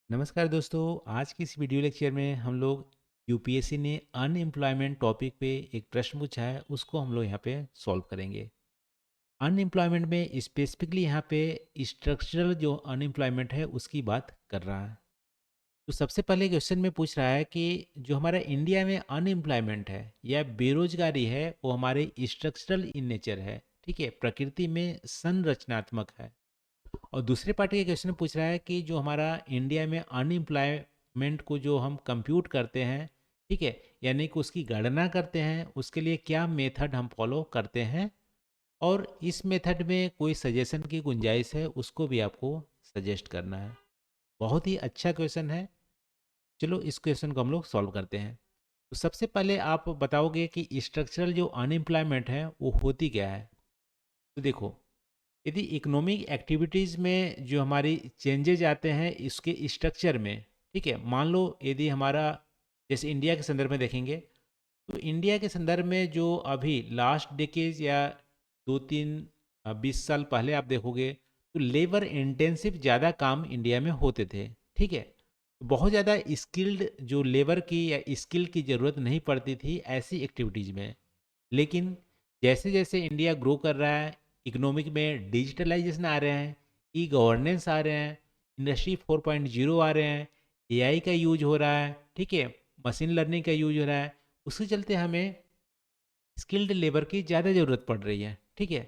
नमस्कार दोस्तों। आज की इस वीडियो लेक्चर में हम लोग यूपीएससी ने अनएम्प्लॉयमेंट टॉपिक पे एक प्रश्न पूछा है, उसको हम लोग यहाँ पे सॉल्व करेंगे। अनएम्प्लॉयमेंट में स्पेसिफिकली यहाँ पे स्ट्रक्चरल जो अनएम्प्लॉयमेंट है उसकी बात कर रहा है। तो सबसे पहले क्वेश्चन में पूछ रहा है कि जो हमारा इंडिया में अनएम्प्लॉयमेंट है या बेरोजगारी है वो हमारे स्ट्रक्चरल इन नेचर है, ठीक है, प्रकृति में संरचनात्मक है। और दूसरे पार्ट के क्वेश्चन में पूछ रहा है कि जो हमारा इंडिया में अनएम्प्लॉयमेंट को जो हम कंप्यूट करते हैं, ठीक है, यानी कि उसकी गणना करते हैं, उसके लिए क्या मेथड हम फॉलो करते हैं, और इस मेथड में कोई सजेशन की गुंजाइश है उसको भी आपको सजेस्ट करना है। बहुत ही अच्छा क्वेश्चन है। चलो इस क्वेश्चन को हम लोग सॉल्व करते हैं। तो सबसे पहले आप बताओगे कि स्ट्रक्चरल जो अनएम्प्लॉयमेंट है वो होती क्या है। तो देखो, यदि इकोनॉमिक एक्टिविटीज़ में जो हमारी चेंजेज आते हैं इसके स्ट्रक्चर में, ठीक है, मान लो यदि हमारा, जैसे इंडिया के संदर्भ में देखेंगे, तो इंडिया के संदर्भ में जो अभी लास्ट डेकेज या 20 साल पहले आप देखोगे तो लेबर इंटेंसिव ज़्यादा काम इंडिया में होते थे, ठीक है। तो बहुत ज़्यादा स्किल्ड जो लेबर की या स्किल की ज़रूरत नहीं पड़ती थी ऐसी एक्टिविटीज़ में। लेकिन जैसे जैसे इंडिया ग्रो कर रहा है, इकोनॉमिक में डिजिटलाइजेशन आ रहे हैं, ई गवर्नेंस आ रहे हैं, इंडस्ट्री 4.0 आ रहे हैं, एआई का यूज हो रहा है, ठीक है, मशीन लर्निंग का यूज हो रहा है, उसके चलते हमें स्किल्ड लेबर की ज़्यादा ज़रूरत पड़ रही है, ठीक है।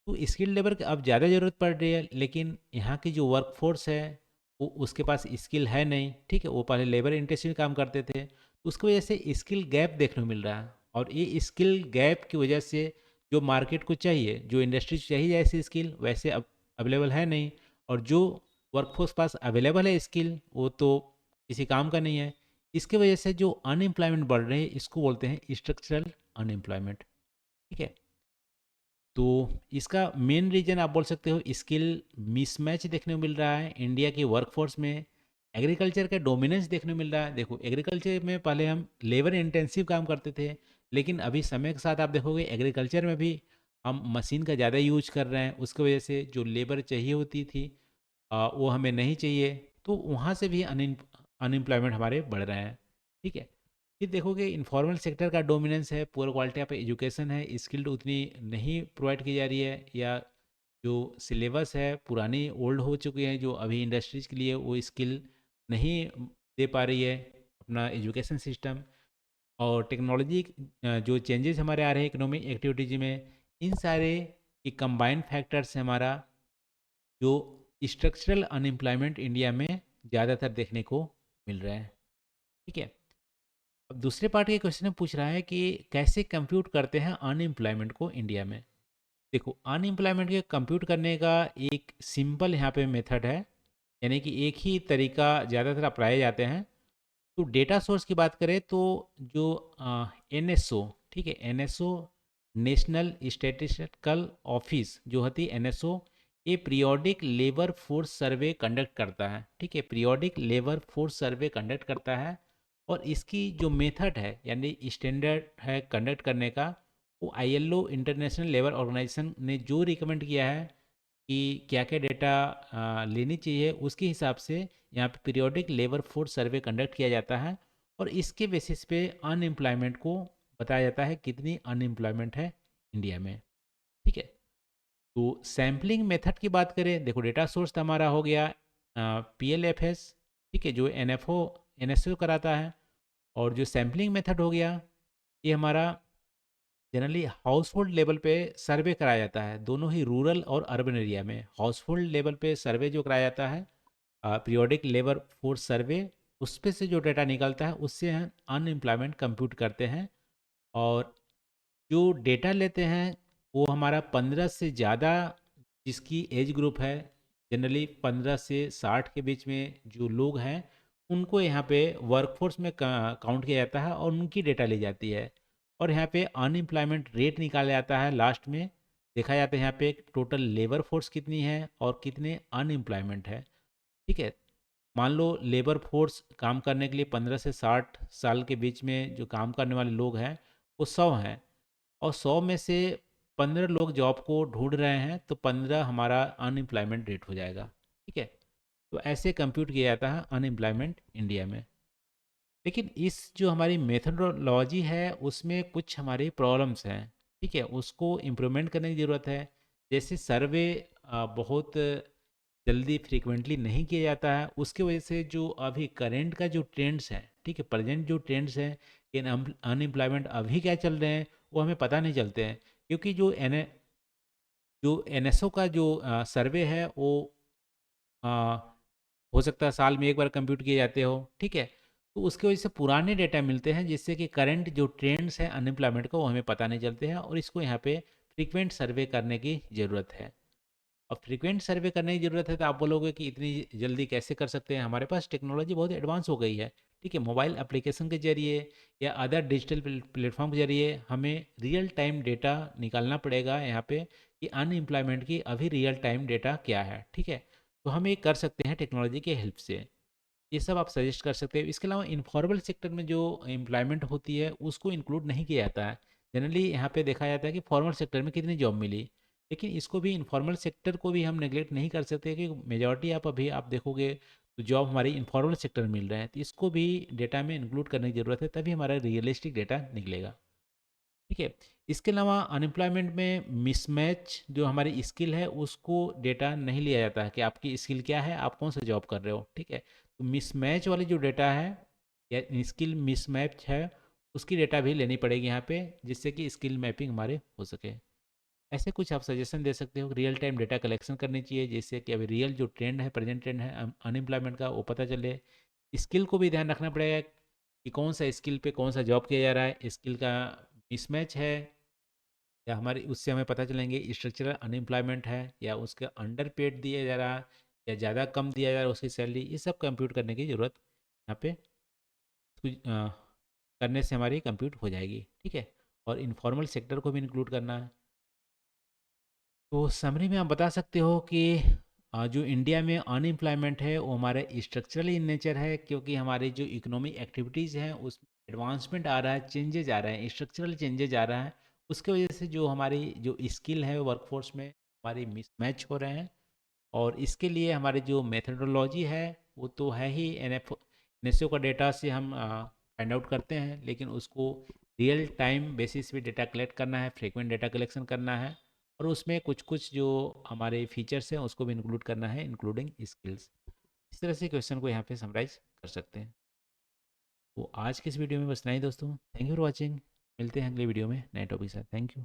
तो स्किल्ड लेबर की अब ज़्यादा ज़रूरत पड़ रही है, लेकिन यहाँ की जो वर्कफोर्स है वो उसके पास स्किल है नहीं, ठीक है, वो पहले लेबर इंटेंसिव काम करते थे, तो उसकी वजह से स्किल गैप देखने को मिल रहा है। और ये स्किल गैप की वजह से जो मार्केट को चाहिए, जो इंडस्ट्री चाहिए ऐसी स्किल वैसे अब अवेलेबल है नहीं, और जो वर्कफोर्स पास अवेलेबल है स्किल वो तो किसी काम का नहीं है। इसके वजह से जो अनएम्प्लॉयमेंट बढ़ रही है इसको बोलते हैं स्ट्रक्चरल अनएम्प्लॉयमेंट, ठीक है। तो इसका मेन रीजन आप बोल सकते हो स्किल मिसमैच देखने को मिल रहा है इंडिया की वर्कफोर्स में। एग्रीकल्चर का डोमिनेंस देखने को मिल रहा है। देखो, एग्रीकल्चर में पहले हम लेबर इंटेंसिव काम करते थे, लेकिन अभी समय के साथ आप देखोगे एग्रीकल्चर में भी हम मशीन का ज़्यादा यूज कर रहे हैं, उसकी वजह से जो लेबर चाहिए होती थी वो हमें नहीं चाहिए, तो वहाँ से भी अनएम्प्लॉयमेंट हमारे बढ़ रहे हैं, ठीक है। फिर देखोगे इनफॉर्मल सेक्टर का डोमिनेंस है, पुअर क्वालिटी ऑफ एजुकेशन है, स्किल्ड उतनी नहीं प्रोवाइड की जा रही है, या जो सिलेबस है पुरानी ओल्ड हो चुकी है, जो अभी इंडस्ट्रीज़ के लिए वो स्किल नहीं दे पा रही है अपना एजुकेशन सिस्टम। और टेक्नोलॉजी जो चेंजेस हमारे आ रहे हैं इकोनॉमिक एक्टिविटीज में, इन सारे की कंबाइंड फैक्टर से हमारा जो स्ट्रक्चरल अनएम्प्लॉयमेंट इंडिया में ज़्यादातर देखने को मिल रहा है, ठीक है। अब दूसरे पार्ट के क्वेश्चन में पूछ रहा है कि कैसे कंप्यूट करते हैं अनएम्प्लॉयमेंट को इंडिया में। देखो, अनएम्प्लॉयमेंट के कंप्यूट करने का एक सिंपल यहाँ पे मेथड है, यानी कि एक ही तरीका ज़्यादातर अपनाए जाते हैं। तो डेटा सोर्स की बात करें तो जो एनएसओ, ठीक है, एनएसओ नेशनल स्टैटिस्टिकल ऑफिस जो होती है एनएसओ, ये periodic labour force survey conduct करता है, ठीक है, periodic labour force survey conduct करता है। और इसकी जो मेथड है यानी स्टैंडर्ड है कंडक्ट करने का, वो आईएलओ इंटरनेशनल लेबर ऑर्गेनाइजेशन ने जो रिकमेंड किया है कि क्या क्या डेटा लेनी चाहिए, उसके हिसाब से यहाँ पे periodic labour force survey conduct किया जाता है। और इसके बेसिस पे अनएम्प्लॉयमेंट को बताया जाता है कितनी अनएम्प्लॉयमेंट है इंडिया में, ठीक है। तो सैम्पलिंग मेथड की बात करें, देखो डेटा सोर्स तो हमारा हो गया पीएलएफएस, ठीक है, जो एनएफओ एनएसओ कराता है। और जो सैम्पलिंग मेथड हो गया, ये हमारा जनरली हाउस होल्ड लेवल पे सर्वे कराया जाता है, दोनों ही रूरल और अर्बन एरिया में। हाउस होल्ड लेवल पे सर्वे जो कराया जाता है, पीरियोडिक लेबर फोर्स सर्वे, उस पे से जो डेटा निकलता है उससे हम अनएम्प्लॉयमेंट कंप्यूट करते हैं। और जो डेटा लेते हैं वो हमारा 15 से ज़्यादा जिसकी एज ग्रुप है, जनरली 15 से 60 के बीच में जो लोग हैं, उनको यहाँ पे वर्कफोर्स में काउंट किया जाता है और उनकी डेटा ली जाती है। और यहाँ पे अनएम्प्लॉयमेंट रेट निकाला जाता है, लास्ट में देखा जाता है यहाँ पे टोटल लेबर फोर्स कितनी है और कितने अनएम्प्लॉयमेंट है, ठीक है। मान लो लेबर फोर्स काम करने के लिए 15 से 60 साल के बीच में जो काम करने वाले लोग हैं वो 100 हैं, और 100 में से 15 लोग जॉब को ढूंढ रहे हैं, तो 15 हमारा अनएम्प्लॉयमेंट रेट हो जाएगा, ठीक है। तो ऐसे कंप्यूट किया जाता है अनएम्प्लॉयमेंट इंडिया में। लेकिन इस जो हमारी मेथडोलॉजी है उसमें कुछ हमारी प्रॉब्लम्स हैं, ठीक है, उसको इम्प्रूवमेंट करने की ज़रूरत है। जैसे सर्वे बहुत जल्दी फ्रीक्वेंटली नहीं किया जाता है, उसके वजह से जो अभी करंट का जो ट्रेंड्स है, ठीक है, प्रेजेंट जो ट्रेंड्स हैं इन अनएम्प्लॉयमेंट अभी क्या चल रहे हैं वो हमें पता नहीं चलते हैं। क्योंकि जो एनएसओ का जो सर्वे है वो आ, हो सकता है साल में एक बार कंप्यूट किए जाते हो, ठीक है। तो उसकी वजह से पुराने डेटा मिलते हैं जिससे कि करंट जो ट्रेंड्स हैं अनएम्प्लॉयमेंट का वो हमें पता नहीं चलते हैं, और इसको यहाँ पे फ्रीक्वेंट सर्वे करने की ज़रूरत है। अब फ्रीक्वेंट सर्वे करने की ज़रूरत है तो आप बोलोगे कि इतनी जल्दी कैसे कर सकते हैं, हमारे पास टेक्नोलॉजी बहुत एडवांस हो गई है, ठीक है। मोबाइल एप्लीकेशन के जरिए या अदर डिजिटल प्लेटफॉर्म के जरिए हमें रियल टाइम डेटा निकालना पड़ेगा यहाँ पे कि अनएम्प्लॉयमेंट की अभी रियल टाइम डेटा क्या है, ठीक है। तो हम ये कर सकते हैं टेक्नोलॉजी के हेल्प से। ये सब आप सजेस्ट कर सकते हैं। इसके अलावा इनफॉर्मल सेक्टर में जो एम्प्लॉयमेंट होती है उसको इंक्लूड नहीं किया जाता है। जनरली यहाँ पे देखा जाता है कि फॉर्मल सेक्टर में कितनी जॉब मिली, लेकिन इसको भी इनफॉर्मल सेक्टर को भी हम नेग्लेक्ट नहीं कर सकते कि मेजॉरिटी आप देखोगे तो जॉब हमारी इनफॉर्मल सेक्टर में मिल रहे हैं, तो इसको भी डेटा में इंक्लूड करने की ज़रूरत है, तभी हमारा रियलिस्टिक डेटा निकलेगा, ठीक है। इसके अलावा अनएम्प्लॉयमेंट में मिसमैच जो हमारी स्किल है उसको डेटा नहीं लिया जाता है कि आपकी स्किल क्या है, आप कौन सा जॉब कर रहे हो, ठीक है। तो मिसमैच वाली जो डेटा है या स्किल मिसमैच है उसकी डेटा भी लेनी पड़ेगी यहाँ पे, जिससे कि स्किल मैपिंग हमारे हो सके। ऐसे कुछ आप सजेशन दे सकते हो, रियल टाइम डेटा कलेक्शन करनी चाहिए जिससे कि अभी रियल जो ट्रेंड है, प्रेजेंट ट्रेंड है अनएम्प्लॉयमेंट का, वो पता चले। स्किल को भी ध्यान रखना पड़ेगा कि कौन सा स्किल पे कौन सा जॉब किया जा रहा है, स्किल का मिसमैच है या हमारी उससे हमें पता चलेंगे स्ट्रक्चरल अनएम्प्लॉयमेंट है या उसके अंडर पेड दिया जा रहा है या ज़्यादा कम दिया जा रहा है उसकी सैलरी, ये सब कंप्यूट करने की ज़रूरत यहाँ पे करने से हमारी कंप्यूट हो जाएगी, ठीक है। और इनफॉर्मल सेक्टर को भी इंक्लूड करना है। तो समरी में आप बता सकते हो कि जो इंडिया में अनएम्प्लॉयमेंट है वो हमारे स्ट्रक्चरल इन नेचर है, क्योंकि हमारी जो इकोनॉमिक एक्टिविटीज़ हैं उसमें एडवांसमेंट आ रहा है, चेंजेज आ रहे हैं, स्ट्रक्चरल चेंजेज आ रहा है। उसके वजह से जो हमारी जो स्किल है वर्कफोर्स में हमारी मिसमैच हो रहे हैं। और इसके लिए हमारी जो मेथडोलॉजी है वो तो है ही एनएसओ का डेटा से हम फाइंड आउट करते हैं, लेकिन उसको रियल टाइम बेसिस पे डेटा कलेक्ट करना है, फ्रीक्वेंट डेटा कलेक्शन करना है, और उसमें कुछ कुछ जो हमारे फीचर्स हैं उसको भी इंक्लूड करना है, इंक्लूडिंग स्किल्स। इस तरह से क्वेश्चन को यहाँ पे समराइज कर सकते हैं। तो आज के इस वीडियो में बस इतना ही दोस्तों, थैंक यू फॉर वॉचिंग। मिलते हैं अगले वीडियो में नए टॉपिक के साथ। Thank you.